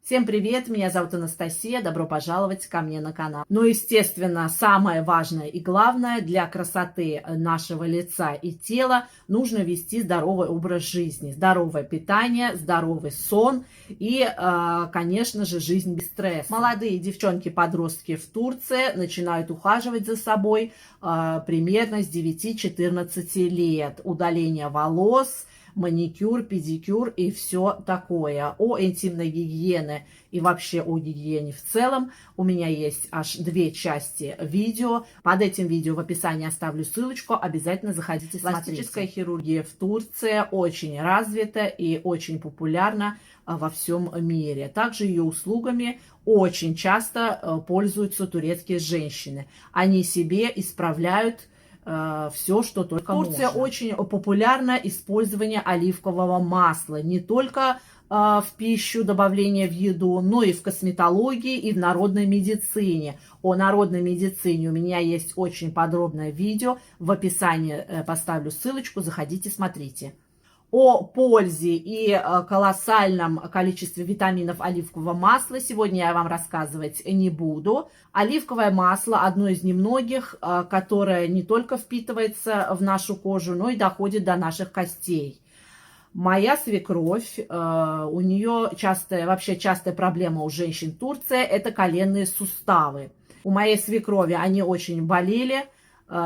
Всем привет, меня зовут Анастасия, добро пожаловать ко мне на канал. Ну, естественно, самое важное и главное для красоты нашего лица и тела нужно вести здоровый образ жизни, здоровое питание, здоровый сон и, конечно же, жизнь без стресса. Молодые девчонки-подростки в Турции начинают ухаживать за собой примерно с 9-14 лет. Удаление волос, маникюр, педикюр и все такое. О интимной гигиене и вообще о гигиене в целом у меня есть аж 2 части видео. Под этим видео в описании оставлю ссылочку. Обязательно заходите, смотрите. Пластическая хирургия в Турции очень развита и очень популярна во всем мире. Также ее услугами очень часто пользуются турецкие женщины. Они себе исправляют все, что только можно. В Турции очень популярно использование оливкового масла. Не только в пищу, добавление в еду, но и в косметологии, и в народной медицине. О народной медицине у меня есть очень подробное видео. В описании поставлю ссылочку. Заходите, смотрите. О пользе и колоссальном количестве витаминов оливкового масла сегодня я вам рассказывать не буду. Оливковое масло одно из немногих, которое не только впитывается в нашу кожу, но и доходит до наших костей. Моя свекровь, у нее частая проблема у женщин Турции – это коленные суставы. У моей свекрови они очень болели.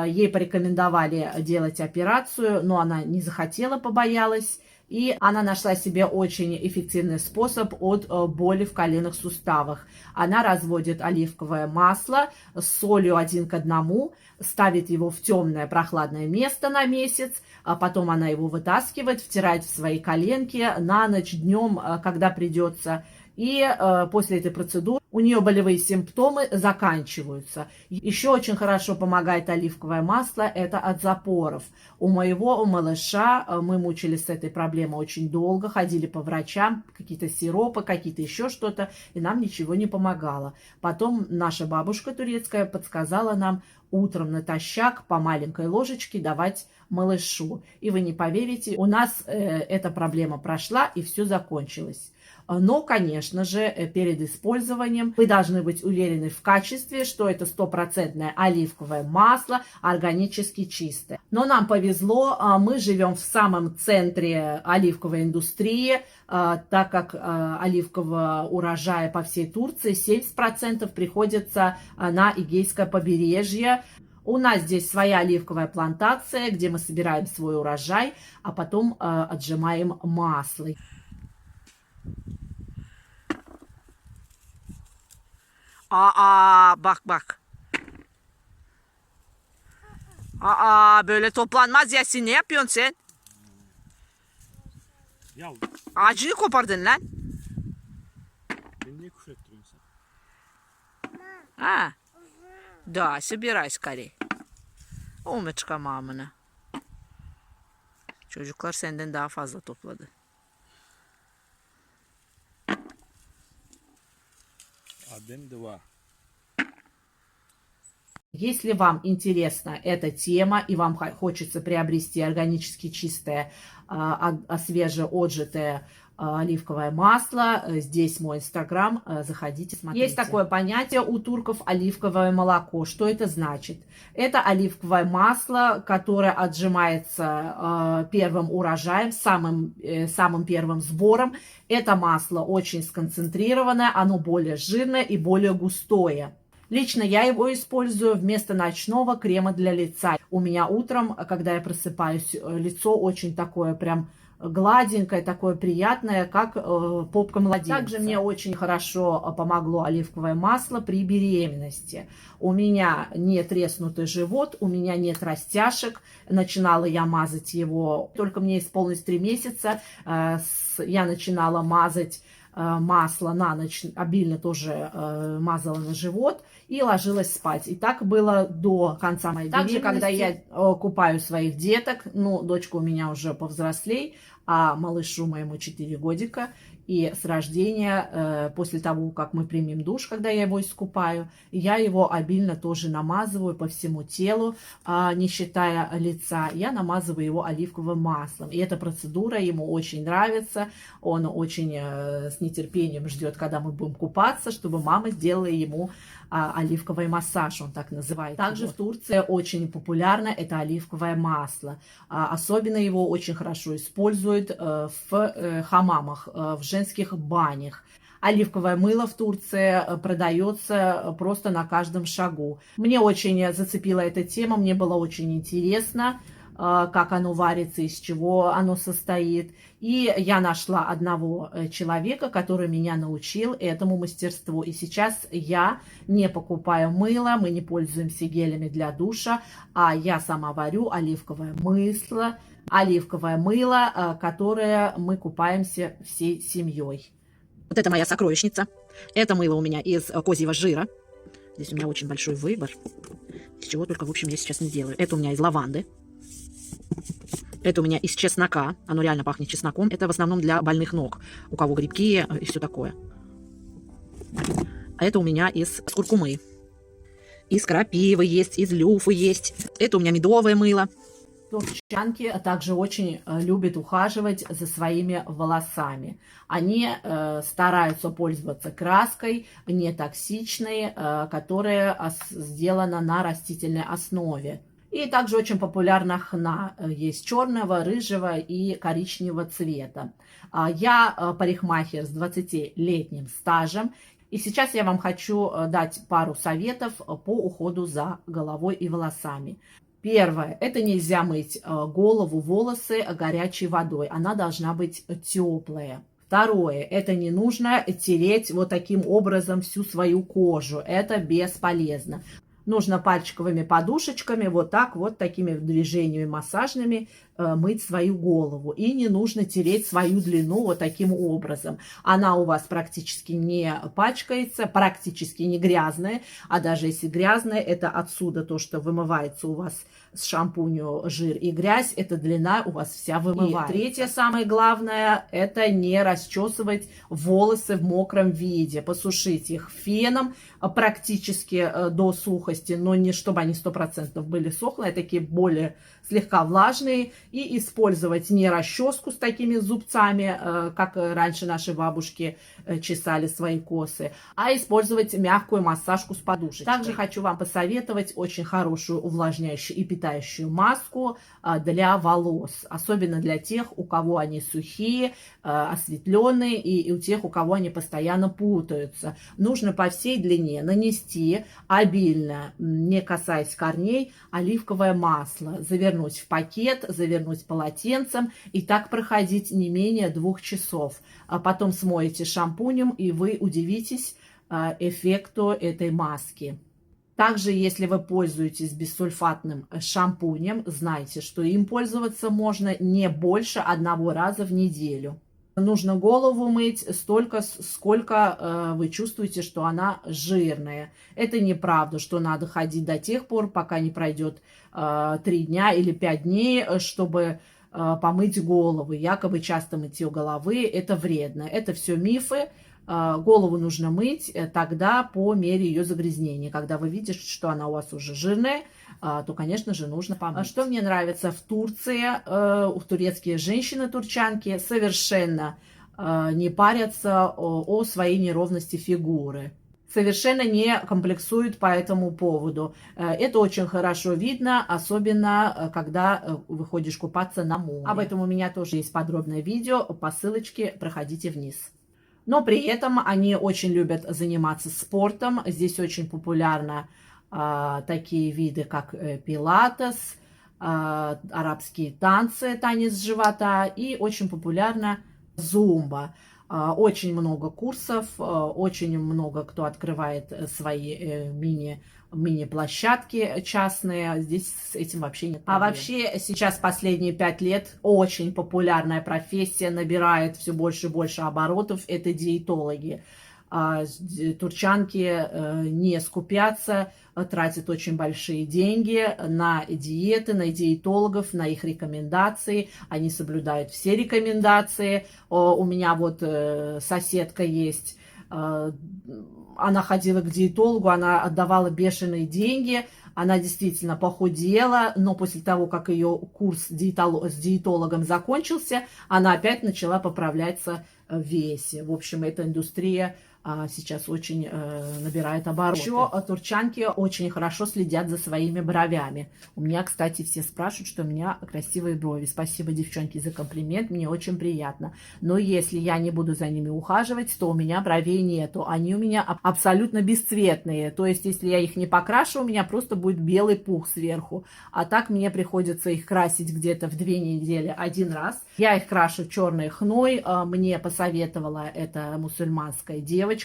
Ей порекомендовали делать операцию, но она не захотела, побоялась. И она нашла себе очень эффективный способ от боли в коленных суставах. Она разводит оливковое масло с солью 1 к 1, ставит его в темное прохладное место на месяц, а потом она его вытаскивает, втирает в свои коленки на ночь, днем, когда придется. И после этой процедуры у нее болевые симптомы заканчиваются. Еще очень хорошо помогает оливковое масло, это от запоров. У моего малыша мы мучились с этой проблемой очень долго, ходили по врачам, какие-то сиропы, какие-то еще что-то, и нам ничего не помогало. Потом наша бабушка турецкая подсказала нам утром натощак по маленькой ложечке давать малышу. И вы не поверите, у нас эта проблема прошла и все закончилось. Но, конечно же, перед использованием вы должны быть уверены в качестве, что это 100% оливковое масло, органически чистое. Но нам повезло, мы живем в самом центре оливковой индустрии, так как оливкового урожая по всей Турции 70% приходится на Эгейское побережье. У нас здесь своя оливковая плантация, где мы собираем свой урожай, а потом отжимаем масло. Bak. Böyle toplanmaz Yasin, ne yapıyorsun sen? Ya Ağacını kopardın lan. beni niye kuş ettiriyorsun А, да, собирай скорее. Умочка мамина. Çocuklar senden daha fazla topladı. sen? Adem два. Если вам интересна эта тема и вам хочется приобрести органически чистое, свежеотжатое оливковое масло, здесь мой инстаграм, заходите, смотрите. Есть такое понятие у турков оливковое молоко. Что это значит? Это оливковое масло, которое отжимается первым урожаем, самым первым сбором. Это масло очень сконцентрированное, оно более жирное и более густое. Лично я его использую вместо ночного крема для лица. У меня утром, когда я просыпаюсь, лицо очень такое прям гладенькое, такое приятное, как попка младенца. Также мне очень хорошо помогло оливковое масло при беременности. У меня не треснутый живот, у меня нет растяжек. Начинала я мазать его, только мне исполнилось 3 месяца. Я начинала мазать масло на ночь, обильно тоже мазала на живот и ложилась спать. И так было до конца моей беременности. Также, когда я купаю своих деток, ну, дочка у меня уже повзрослей, а малышу моему 4 годика. И с рождения, после того, как мы примем душ, когда я его искупаю, я его обильно тоже намазываю по всему телу, не считая лица. Я намазываю его оливковым маслом. И эта процедура ему очень нравится. Он очень с нетерпением ждет, когда мы будем купаться, чтобы мама сделала ему оливковый массаж, он так называется. Также в Турции очень популярно это оливковое масло. Особенно его очень хорошо используют в хамамах, в женских банях. Оливковое мыло в Турции продается просто на каждом шагу. Мне очень зацепила эта тема, мне было очень интересно, как оно варится, из чего оно состоит. И я нашла одного человека, который меня научил этому мастерству. И сейчас я не покупаю мыло, мы не пользуемся гелями для душа, а я сама варю оливковое мыло, которое мы купаемся всей семьей. Вот это моя сокровищница. Это мыло у меня из козьего жира. Здесь у меня очень большой выбор. Из чего только, в общем, я сейчас не делаю. Это у меня из лаванды. Это у меня из чеснока. Оно реально пахнет чесноком. Это в основном для больных ног. У кого грибки и все такое. А это у меня из куркумы. Из крапивы есть, из люфы есть. Это у меня медовое мыло. Турчанки также очень любят ухаживать за своими волосами. Они стараются пользоваться краской нетоксичной, которая сделана на растительной основе. И также очень популярна хна. Есть черного, рыжего и коричневого цвета. Я парикмахер с 20-летним стажем. И сейчас я вам хочу дать пару советов по уходу за головой и волосами. Первое. Это нельзя мыть голову, волосы горячей водой. Она должна быть теплая. Второе. Это не нужно тереть вот таким образом всю свою кожу. Это бесполезно. Нужно пальчиковыми подушечками, вот так, вот такими движениями массажными мыть свою голову. И не нужно тереть свою длину вот таким образом. Она у вас практически не пачкается, практически не грязная. А даже если грязная, это отсюда то, что вымывается у вас с шампунью жир и грязь, эта длина у вас вся вымывается. И третье, самое главное, это не расчесывать волосы в мокром виде. Посушить их феном практически до сухости, но не чтобы они 100% были сохлые, а такие более слегка влажные, и использовать не расческу с такими зубцами, как раньше наши бабушки чесали свои косы, а использовать мягкую массажку с подушечкой. Также хочу вам посоветовать очень хорошую увлажняющую и питающую маску для волос, особенно для тех, у кого они сухие, осветленные, и у тех, у кого они постоянно путаются. Нужно по всей длине нанести обильно, не касаясь корней, оливковое масло, завернуть в пакет, завернуть полотенцем и так проходить не менее 2 часов. А потом смоете шампунем, и вы удивитесь эффекту этой маски. Также, если вы пользуетесь бессульфатным шампунем, знайте, что им пользоваться можно не больше 1 раза в неделю. Нужно голову мыть столько, сколько вы чувствуете, что она жирная. Это неправда, что надо ходить до тех пор, пока не пройдет 3 дня или 5 дней, чтобы помыть голову. Якобы часто мытье головы – это вредно. Это все мифы. Голову нужно мыть тогда по мере ее загрязнения. Когда вы видите, что она у вас уже жирная, то, конечно же, нужно помыть. Что мне нравится в Турции, турецкие женщины-турчанки совершенно не парятся о своей неровности фигуры. Совершенно не комплексуют по этому поводу. Это очень хорошо видно, особенно когда выходишь купаться на море. Об этом у меня тоже есть подробное видео, по ссылочке проходите вниз. Но при этом они очень любят заниматься спортом. Здесь очень популярны такие виды, как пилатес, арабские танцы, танец живота, и очень популярна зумба. Очень много курсов, очень много кто открывает свои мини-площадки частные. Здесь с этим вообще нет проблем. А вообще сейчас последние 5 лет очень популярная профессия, набирает все больше и больше оборотов. Это диетологи. Турчанки не скупятся, тратят очень большие деньги на диеты, на диетологов, на их рекомендации. Они соблюдают все рекомендации. У меня вот соседка есть, она ходила к диетологу, она отдавала бешеные деньги, она действительно похудела, но после того, как ее курс с диетологом закончился, она опять начала поправляться в весе. В общем, эта индустрия сейчас очень набирает обороты. Еще турчанки очень хорошо следят за своими бровями. У меня, кстати, все спрашивают, что у меня красивые брови. Спасибо, девчонки, за комплимент, мне очень приятно. Но если я не буду за ними ухаживать, то у меня бровей нету. Они у меня абсолютно бесцветные. То есть, если я их не покрашу, у меня просто будет белый пух сверху. А так мне приходится их красить где-то в 2 недели 1 раз. Я их крашу черной хной. Мне посоветовала эта мусульманская девочка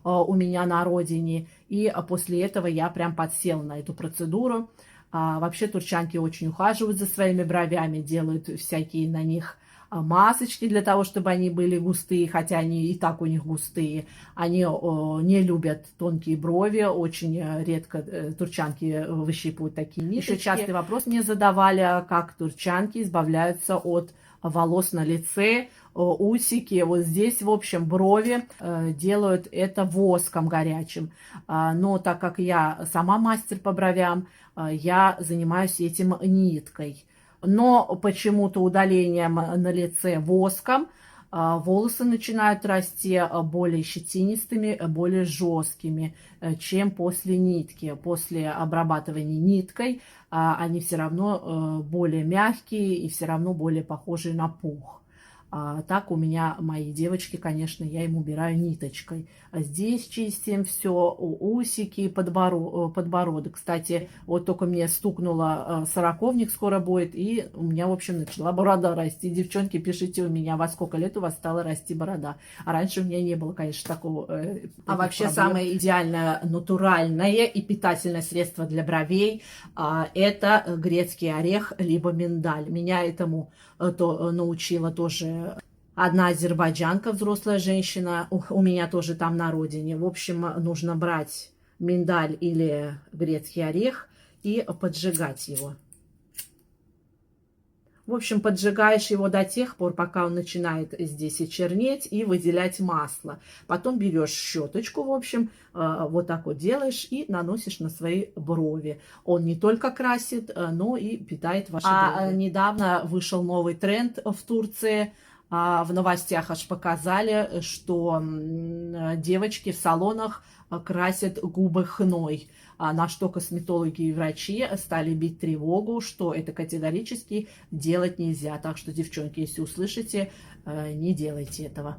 у меня на родине, и после этого я прям подсела на эту процедуру. Вообще турчанки очень ухаживают за своими бровями, делают всякие на них масочки для того, чтобы они были густые, хотя они и так у них густые. Они не любят тонкие брови, очень редко турчанки выщипывают такие ниточки. Еще частый вопрос мне задавали, как турчанки избавляются от волос на лице, усики, вот здесь, в общем, брови, делают это воском горячим. Но так как я сама мастер по бровям, я занимаюсь этим ниткой. Но почему-то удалением на лице воском волосы начинают расти более щетинистыми, более жесткими, чем после нитки. После обрабатывания ниткой они все равно более мягкие и все равно более похожие на пух. Так у меня мои девочки, конечно, я им убираю ниточкой. Здесь чистим все, усики, подбородок. Кстати, вот только мне стукнуло 40-ник скоро будет, и у меня, в общем, начала борода расти. Девчонки, пишите у меня, во сколько лет у вас стала расти борода. А раньше у меня не было, конечно, такого. А вообще проблем. Самое идеальное, натуральное и питательное средство для бровей это грецкий орех, либо миндаль. Меня этому научила тоже одна азербайджанка, взрослая женщина, у меня тоже там на родине. В общем, нужно брать миндаль или грецкий орех и поджигать его. В общем, поджигаешь его до тех пор, пока он начинает здесь и чернеть, и выделять масло. Потом берешь щеточку, в общем, вот так вот делаешь и наносишь на свои брови. Он не только красит, но и питает ваши брови. Недавно вышел новый тренд в Турции. В новостях аж показали, что девочки в салонах красят губы хной. На что косметологи и врачи стали бить тревогу, что это категорически делать нельзя. Так что, девчонки, если услышите, не делайте этого.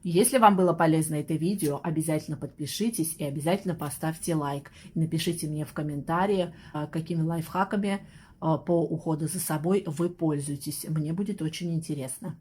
Если вам было полезно это видео, обязательно подпишитесь и обязательно поставьте лайк. И напишите мне в комментарии, какими лайфхаками по уходу за собой вы пользуетесь. Мне будет очень интересно.